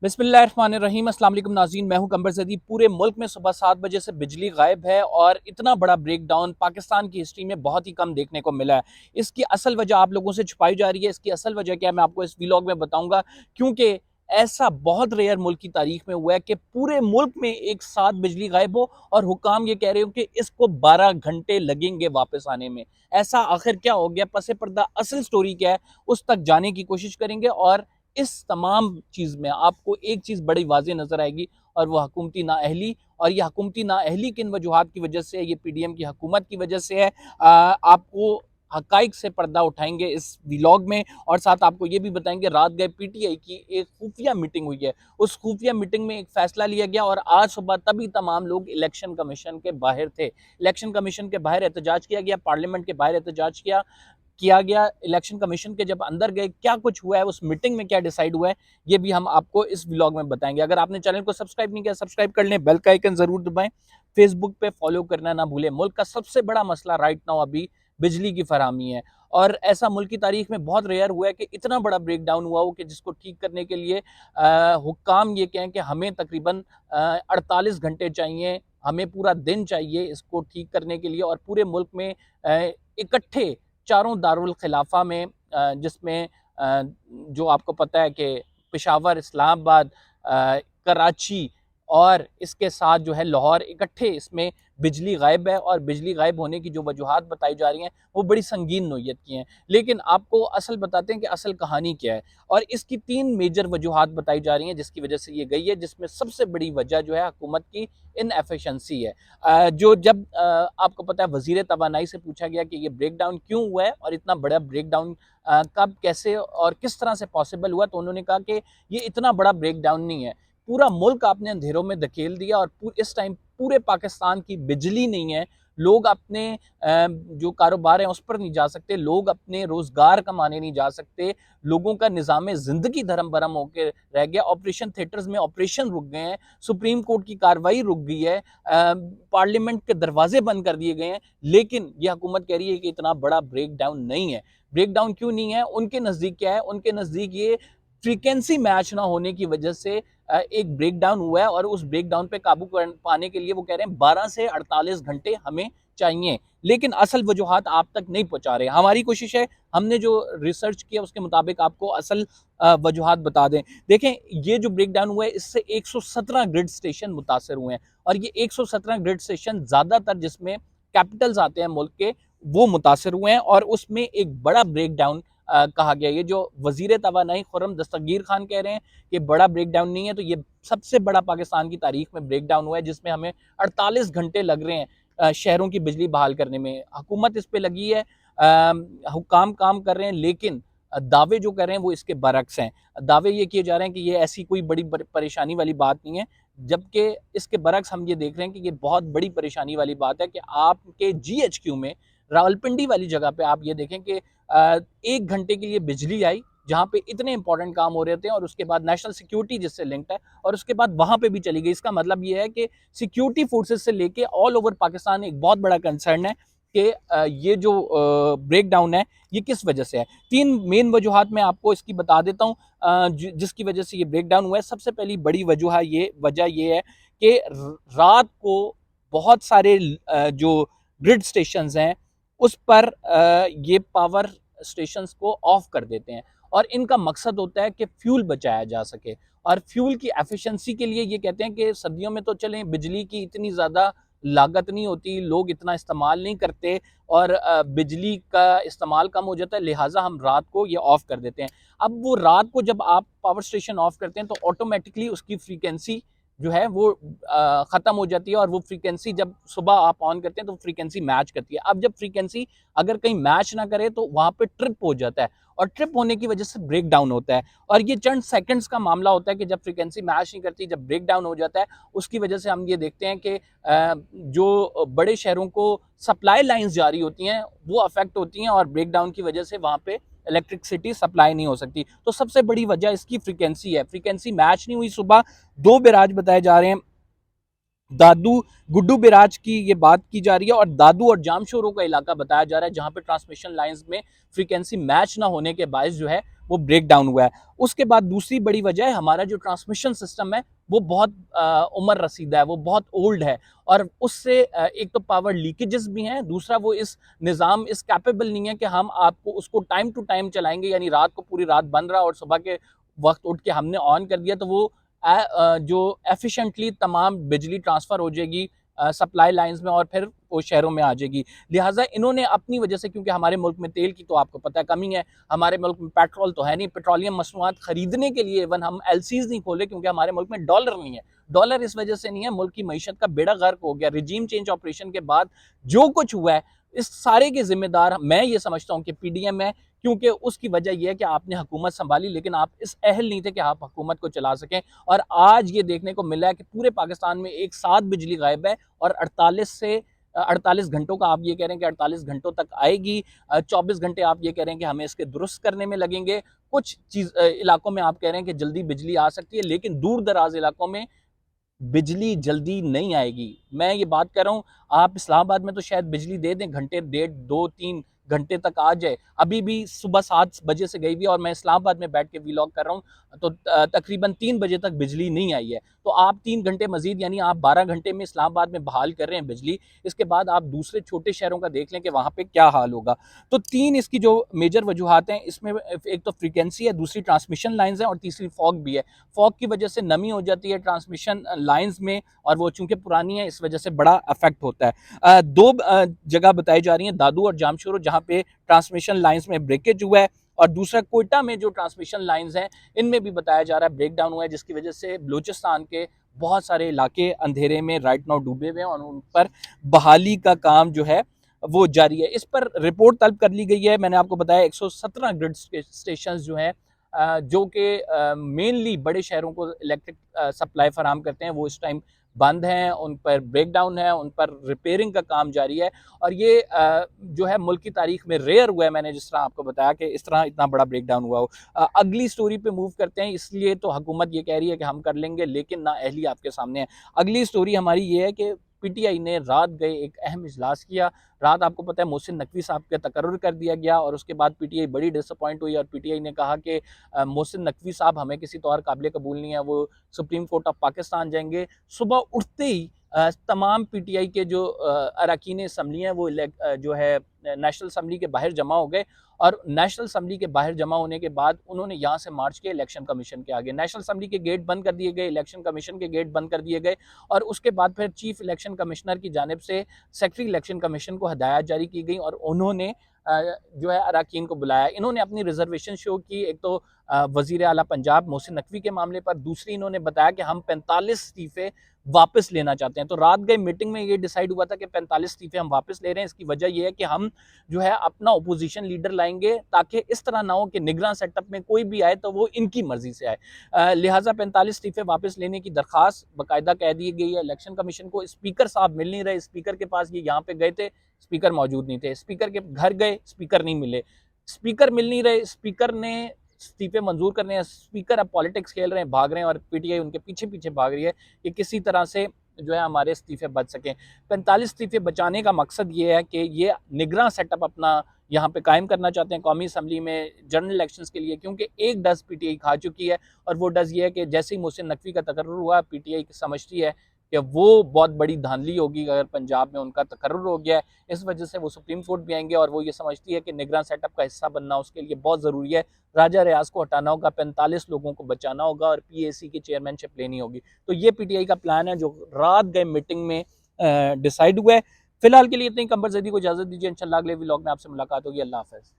बिस्मिल्लाहिर्रहमानिर्रहीम। अस्सलाम वालेकुम नाज़रीन, मैं हूं कंबर ज़दी। पूरे मुल्क में सुबह 7 बजे से बिजली गायब है और इतना बड़ा ब्रेकडाउन पाकिस्तान की हिस्ट्री में बहुत ही कम देखने को मिला है। इसकी असल वजह आप लोगों से छुपाई जा रही है। इसकी असल वजह क्या है मैं आपको इस व्लॉग में बताऊंगा, क्योंकि ऐसा बहुत रेयर मुल्क की तारीख में हुआ है कि पूरे मुल्क में एक साथ बिजली गायब हो और हुकाम ये कह रहे हो कि इसको 12 घंटे लगेंगे वापस आने में। ऐसा आखिर क्या हो गया, पसे पर्दा असल स्टोरी क्या है, उस तक जाने की कोशिश करेंगे। और इस तमाम चीज़ में आपको एक चीज़ बड़ी वाज़ेह नज़र आएगी, और वो हुकूमती नाअहली। और ये हुकूमती नाअहली किन वजूहात की वजह से है, ये पीडीएम की हुकूमत की वजह से है। आपको हकाइक से पर्दा उठाएंगे इस व्लॉग में, और साथ आपको ये भी बताएंगे रात गए पीटीआई की एक खुफिया मीटिंग हुई है। उस खुफिया मीटिंग में एक फैसला लिया गया और आज सुबह तभी तमाम लोग इलेक्शन कमीशन के बाहर थे। इलेक्शन कमीशन के बाहर एहतजाज किया गया, पार्लियामेंट के बाहर एहतजाज किया गया। इलेक्शन कमीशन के जब अंदर गए, क्या कुछ हुआ है, उस मीटिंग में क्या डिसाइड हुआ है, ये भी हम आपको इस व्लॉग में बताएंगे। अगर आपने चैनल को सब्सक्राइब नहीं किया, सब्सक्राइब कर लें, बेल का आइकन जरूर दबाएं, फेसबुक पे फॉलो करना ना भूलें। मुल्क का सबसे बड़ा मसला राइट नाउ अभी बिजली की फराहमी है, और ऐसा मुल्क की तारीख में बहुत रेयर हुआ है कि इतना बड़ा ब्रेक डाउन हुआ हो कि जिसको ठीक करने के लिए हुक्काम ये कहें कि हमें तकरीबन 48 घंटे चाहिए, हमें पूरा दिन चाहिए इसको ठीक करने के लिए। और पूरे मुल्क में इकट्ठे चारों दारुल खिलाफा में, जिसमें जो आपको पता है कि पेशावर, इस्लामाबाद, कराची और इसके साथ जो है लाहौर, इकट्ठे इसमें बिजली गायब है। और बिजली गायब होने की जो वजूहात बताई जा रही हैं वो बड़ी संगीन नोयत की हैं। लेकिन आपको असल बताते हैं कि असल कहानी क्या है। और इसकी 3 मेजर वजूहात बताई जा रही हैं जिसकी वजह से ये गई है, जिसमें सबसे बड़ी वजह जो है हुकूमत की इनएफिशिएंसी है। जो जब आपको पता है वजीर तवानाई से पूछा गया कि ये ब्रेक डाउन क्यों हुआ है और इतना बड़ा ब्रेक डाउन कब, कैसे और किस तरह से पॉसिबल हुआ, तो उन्होंने कहा कि ये इतना बड़ा ब्रेक डाउन नहीं है, पूरा मुल्क आपने अंधेरों में धकेल दिया और इस टाइम पूरे पाकिस्तान की बिजली नहीं है। लोग अपने जो कारोबार हैं उस पर नहीं जा सकते, लोग अपने रोजगार कमाने नहीं जा सकते, लोगों का निज़ाम ज़िंदगी धर्म भरम होकर रह गया। ऑपरेशन थिएटर्स में ऑपरेशन रुक गए हैं, सुप्रीम कोर्ट की कार्रवाई रुक गई है, पार्लियामेंट के दरवाजे बंद कर दिए गए हैं। लेकिन यह हुकूमत कह रही है कि इतना बड़ा ब्रेक डाउन नहीं है। ब्रेक डाउन क्यों नहीं है? उनके नज़दीक क्या है? उनके नज़दीक ये फ्रीक्वेंसी मैच ना होने की वजह से एक ब्रेक डाउन हुआ है, और उस ब्रेक डाउन पे काबू पाने के लिए वो कह रहे हैं 12 से 48 घंटे हमें चाहिए। लेकिन असल वजूहात आप तक नहीं पहुंचा रहे। हमारी कोशिश है, हमने जो रिसर्च किया उसके मुताबिक आपको असल वजूहात बता दें। देखें, ये जो ब्रेक डाउन हुआ है इससे 117 ग्रिड स्टेशन मुतासर हुए हैं, और ये 117 ग्रिड स्टेशन ज्यादातर जिसमें कैपिटल्स आते हैं मुल्क के, वो मुतासर हुए हैं। और उसमें एक बड़ा ब्रेक डाउन कहा गया। ये जो वजीर तवानाई खुर्रम दस्तगीर खान कह रहे हैं कि बड़ा ब्रेक डाउन नहीं है, तो ये सबसे बड़ा पाकिस्तान की तारीख में ब्रेक डाउन हुआ है, जिसमें हमें 48 घंटे लग रहे हैं शहरों की बिजली बहाल करने में। हुकूमत इस पे लगी है, हुकाम काम कर रहे हैं, लेकिन दावे जो कर रहे हैं वो इसके बरक्स हैं। दावे ये किए जा रहे हैं कि ये ऐसी कोई बड़ी परेशानी वाली बात नहीं है, जबकि इसके बरक्स हम ये देख रहे हैं कि ये बहुत बड़ी परेशानी वाली बात है कि आपके जीएचक्यू में, रावलपिंडी वाली जगह पे आप ये देखें कि 1 घंटे के लिए बिजली आई, जहाँ पे इतने इंपॉर्टेंट काम हो रहे थे, और उसके बाद नेशनल सिक्योरिटी जिससे लिंक्ड है, और उसके बाद वहां पे भी चली गई। इसका मतलब ये है कि सिक्योरिटी फोर्सेस से लेके ऑल ओवर पाकिस्तान एक बहुत बड़ा कंसर्न है कि ये जो ब्रेक डाउन है ये किस वजह से है। 3 मेन वजूहात मैं आपको इसकी बता देता हूँ जिसकी वजह से ये ब्रेक डाउन हुआ है। सबसे पहली बड़ी वजह ये है कि रात को बहुत सारे जो ग्रिड स्टेशन हैं उस पर ये पावर स्टेशंस को ऑफ कर देते हैं, और इनका मकसद होता है कि फ्यूल बचाया जा सके। और फ्यूल की एफिशिएंसी के लिए ये कहते हैं कि सर्दियों में तो चलें बिजली की इतनी ज़्यादा लागत नहीं होती, लोग इतना इस्तेमाल नहीं करते, और बिजली का इस्तेमाल कम हो जाता है, लिहाजा हम रात को ये ऑफ कर देते हैं। अब वो रात को जब आप पावर स्टेशन ऑफ करते हैं तो ऑटोमेटिकली उसकी फ्रीक्वेंसी जो है वो ख़त्म हो जाती है, और वो फ्रीक्वेंसी जब सुबह आप ऑन करते हैं तो फ्रीक्वेंसी मैच करती है। अब जब फ्रीक्वेंसी अगर कहीं मैच ना करे तो वहाँ पे ट्रिप हो जाता है, और ट्रिप होने की वजह से ब्रेक डाउन होता है। और ये चंद सेकंड्स का मामला होता है कि जब फ्रीक्वेंसी मैच नहीं करती, जब ब्रेक डाउन हो जाता है, उसकी वजह से हम ये देखते हैं कि जो बड़े शहरों को सप्लाई लाइंस जारी होती हैं वो अफेक्ट होती हैं, और ब्रेक डाउन की वजह से वहाँ पे इलेक्ट्रिसिटी सप्लाई नहीं हो सकती। तो सबसे बड़ी वजह इसकी फ्रीक्वेंसी है। फ्रीक्वेंसी मैच नहीं हुई। सुबह 2 बैराज बताए जा रहे हैं दादू गुड्डू बिराज की ये बात की जा रही है और दादू और जामशोरों का इलाका बताया जा रहा है जहां पे ट्रांसमिशन लाइंस में फ्रीक्वेंसी मैच ना होने के बायस जो है वो ब्रेक डाउन हुआ है। उसके बाद दूसरी बड़ी वजह है हमारा जो ट्रांसमिशन सिस्टम है वो बहुत उम्र रसीदा है, वो बहुत ओल्ड है और उससे एक तो पावर लीकेजेस भी हैं, दूसरा वो इस निज़ाम इस कैपेबल नहीं है कि हम आपको उसको टाइम टू टाइम चलाएंगे, यानी रात को पूरी रात बंद रहा और सुबह के वक्त उठ के हमने ऑन कर दिया तो वो जो एफिशिएंटली तमाम बिजली ट्रांसफ़र हो जाएगी सप्लाई लाइंस में और फिर वो शहरों में आ जाएगी। लिहाजा इन्होंने अपनी वजह से, क्योंकि हमारे मुल्क में तेल की तो आपको पता है कमी है, हमारे मुल्क में पेट्रोल तो है नहीं, पेट्रोलियम मसनूआत खरीदने के लिए इवन हम एलसीज नहीं खोले क्योंकि हमारे मुल्क में डॉलर नहीं है। डॉलर इस वजह से नहीं है, मुल्क की मईशत का बेड़ा गर्क हो गया। रिजीम चेंज ऑपरेशन के बाद जो कुछ हुआ है इस सारे के जिम्मेदार मैं ये समझता हूँ कि पीडीएम है, क्योंकि उसकी वजह यह है कि आपने हुकूमत संभाली लेकिन आप इस अहल नहीं थे कि आप हुकूमत को चला सकें। और आज ये देखने को मिला है कि पूरे पाकिस्तान में एक साथ बिजली गायब है और 48 घंटों का आप ये कह रहे हैं कि 48 घंटों तक आएगी, 24 घंटे आप ये कह रहे हैं कि हमें इसके दुरुस्त करने में लगेंगे, कुछ इलाकों में आप कह रहे हैं कि जल्दी बिजली आ सकती है, लेकिन दूर दराज इलाकों में बिजली जल्दी नहीं आएगी। मैं ये बात कर रहा हूँ, आप इस्लामाबाद में तो शायद बिजली दे दें, घंटे डेढ़ 2-3 घंटे तक आ जाए। अभी भी सुबह 7 बजे से गई हुई है और मैं इस्लामाबाद में बैठ के व्लॉग कर रहा हूँ, तो तकरीबन 3 बजे तक बिजली नहीं आई है। तो आप 3 घंटे मज़ीद, यानी आप 12 घंटे में इस्लामाबाद में बहाल कर रहे हैं बिजली, इसके बाद आप दूसरे छोटे शहरों का देख लें कि वहाँ पे क्या हाल होगा। तो 3 इसकी जो मेजर वजूहात हैं, इसमें एक तो फ्रीक्वेंसी है, दूसरी ट्रांसमिशन लाइन्स हैं और तीसरी फॉग भी है। फॉग की वजह से नमी हो जाती है ट्रांसमिशन लाइंस में और वो चूंकि पुरानी है इस वजह से बड़ा अफेक्ट होता है। दो जगह बताई जा रही हैं, दादू और जामशोरो, जहां पे ट्रांसमिशन लाइंस में ब्रेकेज हुआ है और दूसरा कोयटा में जो ट्रांसमिशन लाइंस हैं इनमें भी बताया जा रहा है ब्रेक डाउन हुआ है, जिसकी वजह से बलूचिस्तान के बहुत सारे इलाके अंधेरे में राइट नाउ डूबे हुए हैं और उन पर बहाली का काम जो है वो जारी है। इस पर रिपोर्ट तलब कर ली गई है। मैंने आपको बताया 117 ग्रिड स्टेशन जो हैं जो कि मेनली बड़े शहरों को इलेक्ट्रिक सप्लाई फराम करते हैं, वो इस टाइम बंद हैं, उन पर ब्रेक डाउन है, उन पर रिपेयरिंग का काम जारी है और ये जो है मुल्क की तारीख में रेयर हुआ है, मैंने जिस तरह आपको बताया कि इस तरह इतना बड़ा ब्रेक डाउन हुआ हो। अगली स्टोरी पे मूव करते हैं, इसलिए तो हुकूमत ये कह रही है कि हम कर लेंगे लेकिन ना अहली आपके सामने है। अगली स्टोरी हमारी ये है कि पीटीआई ने रात गए एक अहम इजलास किया। रात आपको पता है मोहसिन नकवी साहब का तकर्रुर कर दिया गया और उसके बाद पीटीआई बड़ी डिसअपॉइंट हुई और पीटीआई ने कहा कि मोहसिन नकवी साहब हमें किसी तौर काबिल कबूल नहीं है, वो सुप्रीम कोर्ट ऑफ पाकिस्तान जाएंगे। सुबह उठते ही तमाम पीटीआई के जो अरकान असम्बली हैं वो जो है नेशनल असम्बली के बाहर जमा हो गए और नेशनल असम्बली के बाहर जमा होने के बाद उन्होंने यहाँ से मार्च किया इलेक्शन कमीशन के आगे। नेशनल असम्बली के गेट बंद कर दिए गए, इलेक्शन कमीशन के गेट बंद कर दिए गए और उसके बाद फिर चीफ इलेक्शन कमिश्नर की जानिब से सेक्रेटरी इलेक्शन कमीशन को हदायत जारी की गई और उन्होंने जो है अरकान को बुलाया। इन्होंने अपनी रिजर्वेशन शो की, एक तो वजीर आला पंजाब मोहसिन नकवी के मामले पर, दूसरी इन्होंने बताया कि हम 45 इस्तीफे वापस लेना चाहते हैं। तो रात गए मीटिंग में ये डिसाइड हुआ था कि 45 इस्तीफे हम वापस ले रहे हैं। इसकी वजह यह है कि हम जो है अपना अपोजिशन लीडर लाएंगे ताकि इस तरह ना हो कि निगरान सेटअप में कोई भी आए तो वो इनकी मर्जी से आए। लिहाजा 45 इस्तीफे वापस लेने की दरखास्त बाकायदा कह दी गई है इलेक्शन कमीशन को। स्पीकर साहब मिल नहीं रहे, स्पीकर के पास ये यहाँ पे गए थे, स्पीकर मौजूद नहीं थे, स्पीकर के घर गए, स्पीकर नहीं मिले, स्पीकर मिल नहीं रहे, स्पीकर ने इस्तीफे मंजूर करने हैं, स्पीकर अब पॉलिटिक्स खेल रहे हैं, भाग रहे हैं और पीटीआई उनके पीछे पीछे भाग रही है कि किसी तरह से जो है हमारे इस्तीफे बच सकें। 45 इस्तीफे बचाने का मकसद ये है कि ये निगरान सेटअप अपना यहाँ पे कायम करना चाहते हैं कौमी असम्बली में जनरल इलेक्शंस के लिए, क्योंकि एक डज पीटीआई खा चुकी है और वो डज ये है कि जैसे ही मोहसिन नकवी का तकर्रुर हुआ, पीटीआई समझती है कि वो बहुत बड़ी धांधली होगी अगर पंजाब में उनका तकर्रुर हो गया है। इस वजह से वो सुप्रीम कोर्ट भी आएंगे और वो ये समझती है कि निगरान सेटअप का हिस्सा बनना उसके लिए बहुत ज़रूरी है। राजा रियाज को हटाना होगा, 45 लोगों को बचाना होगा और पीएसी की चेयरमैनशिप लेनी होगी। तो ये पीटीआई का प्लान है जो रात गए मीटिंग में डिसाइड हुआ है। फिलहाल के लिए इतनी। कंबर जदी को इजाज़त दीजिए, इंशाल्लाह अगले व्लॉग में आपसे मुलाकात होगी। अल्लाह हाफ़िज़।